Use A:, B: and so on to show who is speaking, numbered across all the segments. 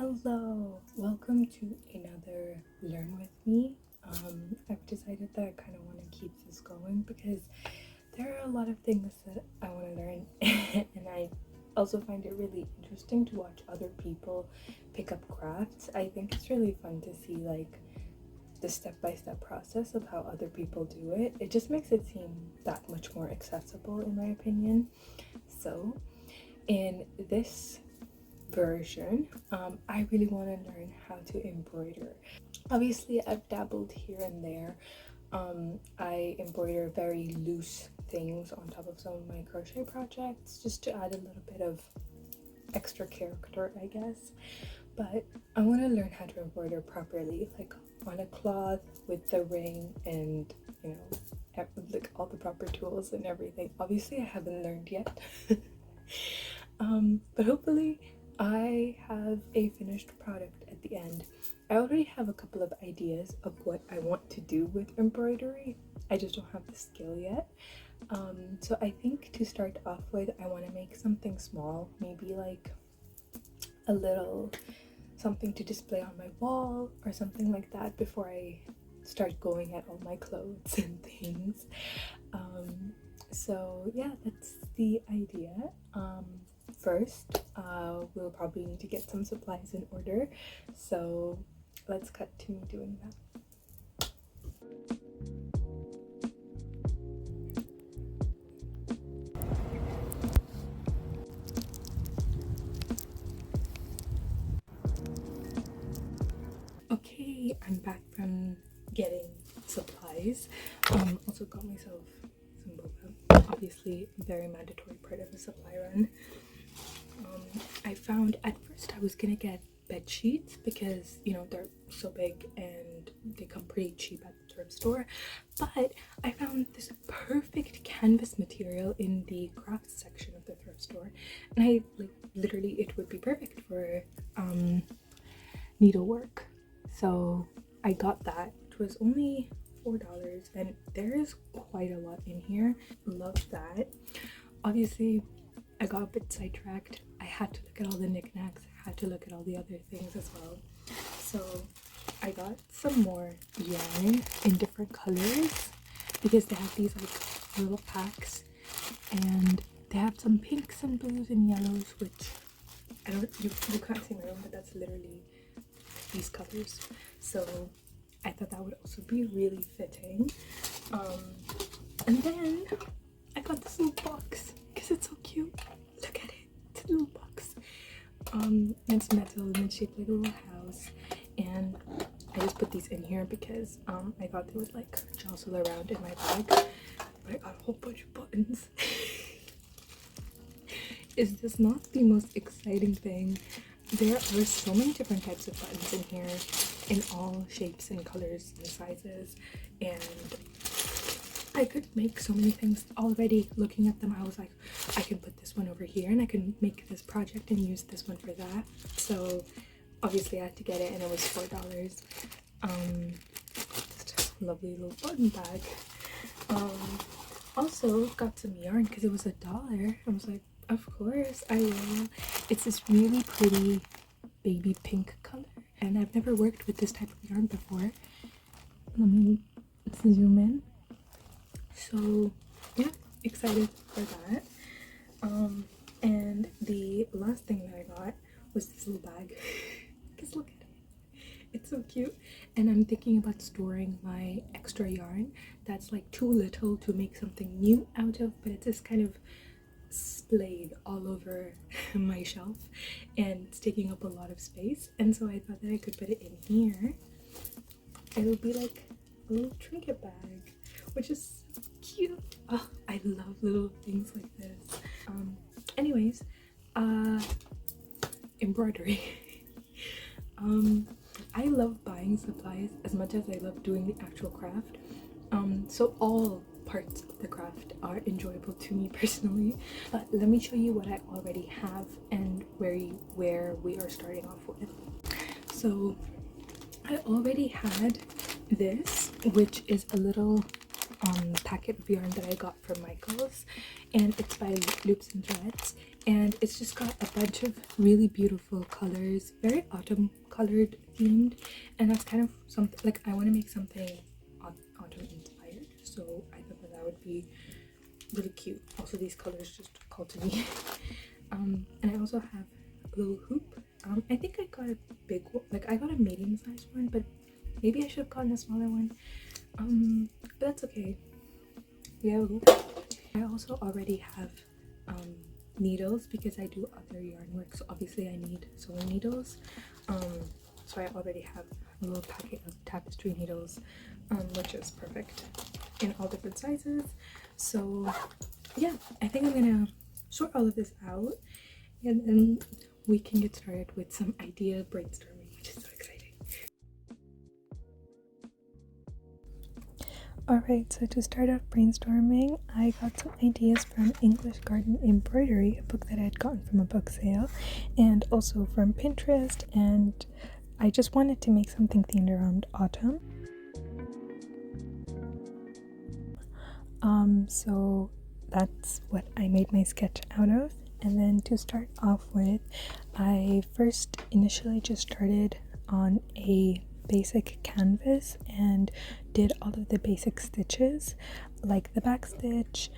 A: Hello, welcome to another Learn With Me. I've decided that I kind of want to keep this going because there are a lot of things that I want to learn, and I also find it really interesting to watch other people pick up crafts. I think it's really fun to see like the step-by-step process of how other people do it. It just makes it seem that much more accessible, in my opinion. So, in this version, I really want to learn how to embroider. Obviously, I've dabbled here and there. I embroider very loose things on top of some of my crochet projects just to add a little bit of extra character, I guess. But I want to learn how to embroider properly, like on a cloth with the ring and, you know, like all the proper tools and everything. Obviously, I haven't learned yet. But hopefully I have a finished product at the end. I already have a couple of ideas of what I want to do with embroidery. I just don't have the skill yet. So I think to start off with, I want to make something small, maybe like a little something to display on my wall or something like that before I start going at all my clothes and things. So yeah, that's the idea. First, we'll probably need to get some supplies in order, so let's cut to me doing that. Okay, I'm back from getting supplies. Also got myself some boba, obviously very mandatory part of a supply run. I found at first I was gonna get bed sheets because, you know, they're so big and they come pretty cheap at the thrift store, but I found this perfect canvas material in the crafts section of the thrift store, and I like literally it would be perfect for needlework. So I got that. It was only $4 and there is quite a lot in here. Love that. Obviously I got a bit sidetracked. I had to look at all the knickknacks. I had to look at all the other things as well. So I got some more yarn in different colors because they have these like little packs, and they have some pinks and blues and yellows, which I don't, you can't see my room, but that's literally these colors. So I thought that would also be really fitting. And then I got this little box because it's so cute. Look at it, it's a little box. It's metal and it's shaped like a little house, and I just put these in here because I thought they would like jostle around in my bag, but I got a whole bunch of buttons. Is this not the most exciting thing? There are so many different types of buttons in here in all shapes and colors and sizes, and I could make so many things. Already looking at them, I was like, I can put this one over here and I can make this project and use this one for that. So obviously I had to get it, and it was $4. Just a lovely little button bag. Also got some yarn because it was $1. I was like, of course I will. It's this really pretty baby pink color, and I've never worked with this type of yarn before. Let me zoom in. So yeah, excited for that. And the last thing that I got was this little bag. Because look at it, it's so cute. And I'm thinking about storing my extra yarn that's like too little to make something new out of, but it's just kind of splayed all over my shelf and it's taking up a lot of space, and so I thought that I could put it in here. It would be like a little trinket bag, which is so cute. Oh, I love little things like this. Anyways, embroidery. I love buying supplies as much as I love doing the actual craft. So all parts of the craft are enjoyable to me personally, but let me show you what I already have and where we are starting off with. So I already had this, which is a little packet of yarn that I got from Michael's, and it's by Loops and Threads, and it's just got a bunch of really beautiful colors, very autumn colored themed, and that's kind of something like I want to make something autumn inspired, so I thought that would be really cute. Also, these colors just called to me. And I also have a little hoop. I think I got a big one, like I got a medium sized one, but maybe I should have gotten a smaller one. But that's okay. We have a hoop. I also already have needles because I do other yarn work, so obviously I need sewing needles. So I already have a little packet of tapestry needles, which is perfect in all different sizes. So yeah, I think I'm gonna sort all of this out, and then we can get started with some idea brainstorming, which is so exciting. Alright, so to start off brainstorming, I got some ideas from English Garden Embroidery, a book that I had gotten from a book sale, and also from Pinterest, and I just wanted to make something themed around autumn. So that's what I made my sketch out of. And then to start off with, I first initially just started on a basic canvas and did all of the basic stitches, like the back stitch,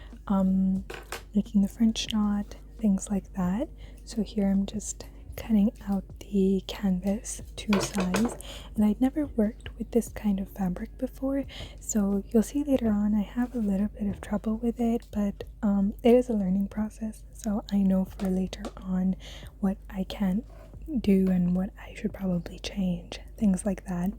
A: making the French knot, things like that. So here I'm just cutting out the canvas to size, and I'd never worked with this kind of fabric before, so you'll see later on I have a little bit of trouble with it, but it is a learning process, so I know for later on what I can do and what I should probably change, things like that.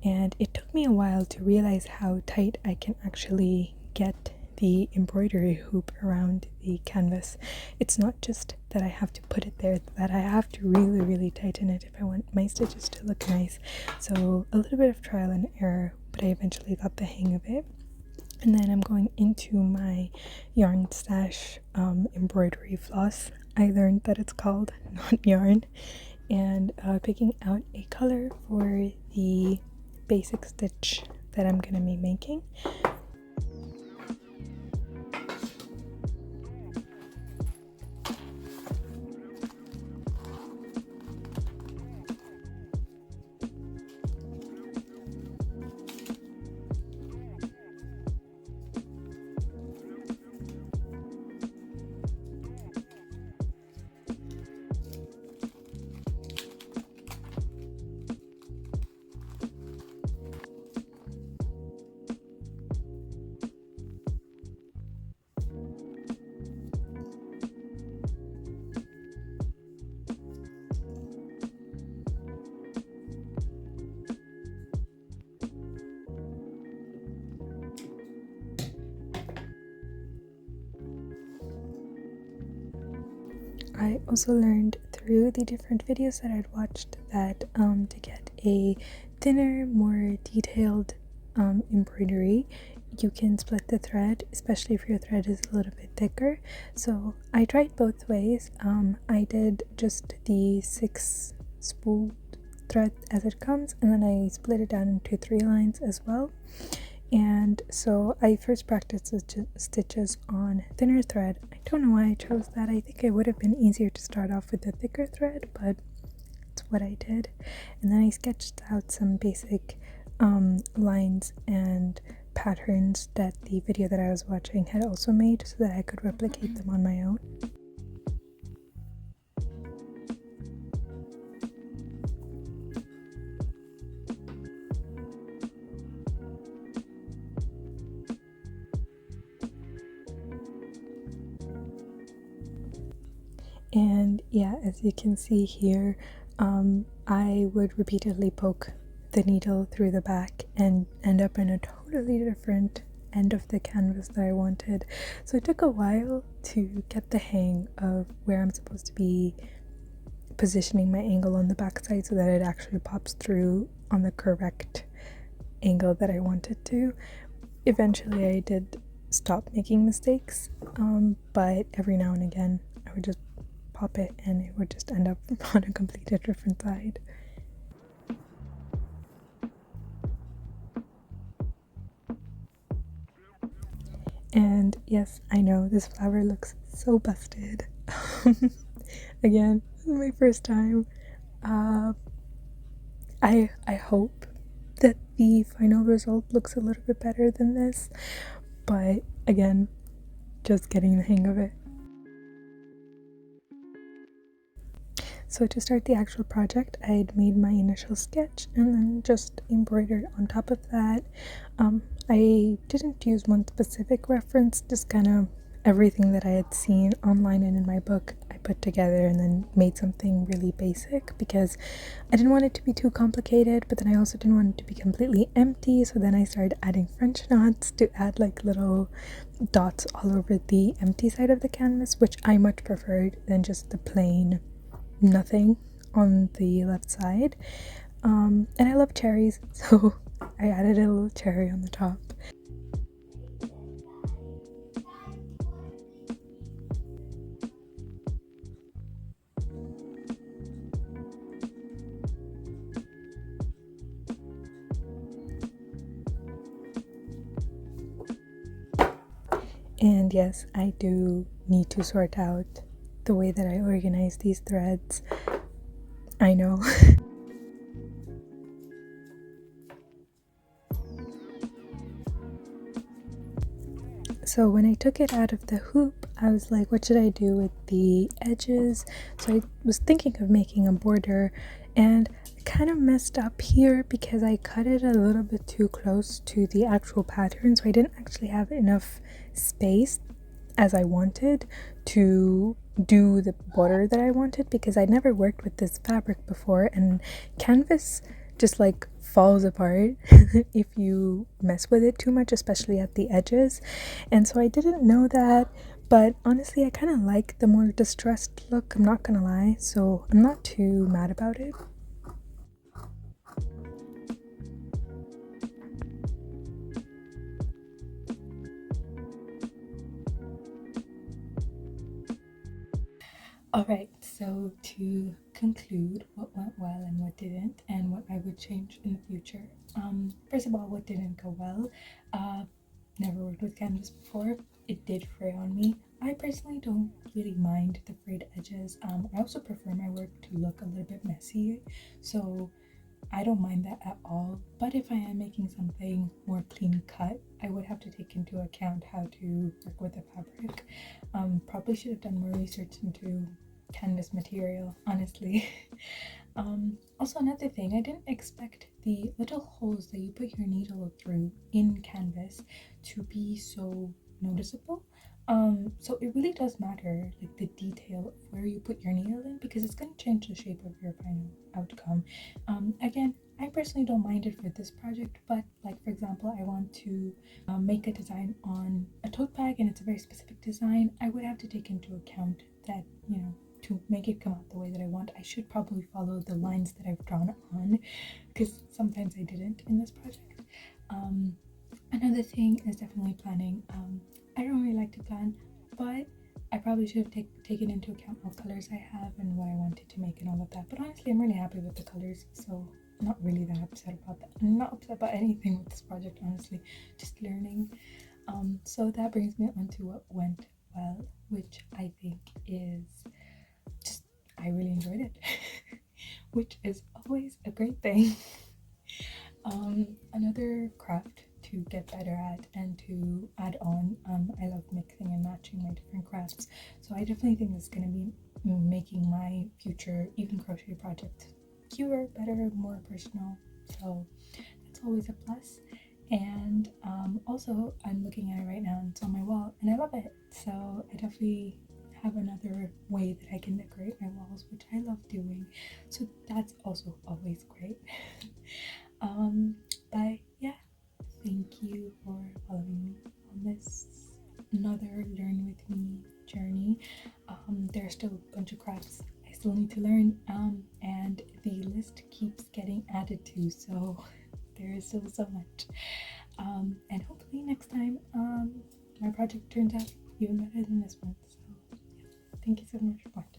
A: And it took me a while to realize how tight I can actually get the embroidery hoop around the canvas. It's not just that I have to put it there, that I have to really tighten it if I want my stitches to look nice. So a little bit of trial and error, but I eventually got the hang of it. And then I'm going into my yarn stash embroidery floss. I learned that it's called, not yarn, and picking out a color for the basic stitch that I'm gonna be making. I also learned through the different videos that I'd watched that to get a thinner, more detailed embroidery, you can split the thread, especially if your thread is a little bit thicker. So I tried both ways. I did just the 6 spool thread as it comes, and then I split it down into 3 lines as well. And so I first practiced the stitches on thinner thread. I don't know why I chose that. I think it would have been easier to start off with the thicker thread, but it's what I did. And then I sketched out some basic lines and patterns that the video that I was watching had also made, so that I could replicate them on my own. And yeah, as you can see here, I would repeatedly poke the needle through the back and end up in a totally different end of the canvas that I wanted. So it took a while to get the hang of where I'm supposed to be positioning my angle on the back side so that it actually pops through on the correct angle that I wanted to. Eventually I did stop making mistakes, but every now and again I would just pop it and it would just end up on a completely different side. And yes, I know this flower looks so busted. Again, this is my first time. uh, I hope that the final result looks a little bit better than this, but again, just getting the hang of it. So to start the actual project, I had made my initial sketch and then just embroidered on top of that. I didn't use one specific reference, just kind of everything that I had seen online and in my book I put together and then made something really basic because I didn't want it to be too complicated, but then I also didn't want it to be completely empty. So then I started adding French knots to add like little dots all over the empty side of the canvas, which I much preferred than just the plain nothing on the left side. And I love cherries, so I added a little cherry on the top. And yes, I do need to sort out the way that I organize these threads. I know. So when I took it out of the hoop, I was like, what should I do with the edges? So I was thinking of making a border, and I kind of messed up here because I cut it a little bit too close to the actual pattern, so I didn't actually have enough space as I wanted to do the border that I wanted, because I'd never worked with this fabric before, and canvas just like falls apart if you mess with it too much, especially at the edges. And so I didn't know that, but honestly I kind of like the more distressed look, I'm not gonna lie, so I'm not too mad about it. Alright, so to conclude what went well and what didn't, and what I would change in the future. First of all, what didn't go well. Never worked with canvas before. It did fray on me. I personally don't really mind the frayed edges. I also prefer my work to look a little bit messy, so I don't mind that at all. But if I am making something more clean cut, I would have to take into account how to work with the fabric. Probably should have done more research into canvas material, honestly. Also, another thing, I didn't expect the little holes that you put your needle through in canvas to be so noticeable. So it really does matter, like the detail of where you put your needle in, because it's going to change the shape of your final outcome. Again, I personally don't mind it for this project, but like for example, I want to make a design on a tote bag and it's a very specific design. I would have to take into account that, you know, to make it come out the way that I want, I should probably follow the lines that I've drawn on, because sometimes I didn't in this project. Another thing is definitely planning. I don't really like to plan, but I probably should have taken into account what colors I have and what I wanted to make and all of that. But honestly, I'm really happy with the colors, so I'm not really that upset about that. I'm not upset about anything with this project, honestly, just learning. So that brings me on to what went well, which I think is just, I really enjoyed it, which is always a great thing. Another craft to get better at and to add on. I love mixing and matching my different crafts, so I definitely think this is going to be making my future even crochet project cuter, better, more personal. So that's always a plus. And also, I'm looking at it right now and it's on my wall, and I love it. So I definitely have another way that I can decorate my walls, which I love doing. So that's also always great. But yeah, thank you for following me on this another learn with me journey. There are still a bunch of crafts I still need to learn, and the list keeps getting added to, so there is still so much. And hopefully next time my project turns out even better than this one. So yeah, thank you so much for watching.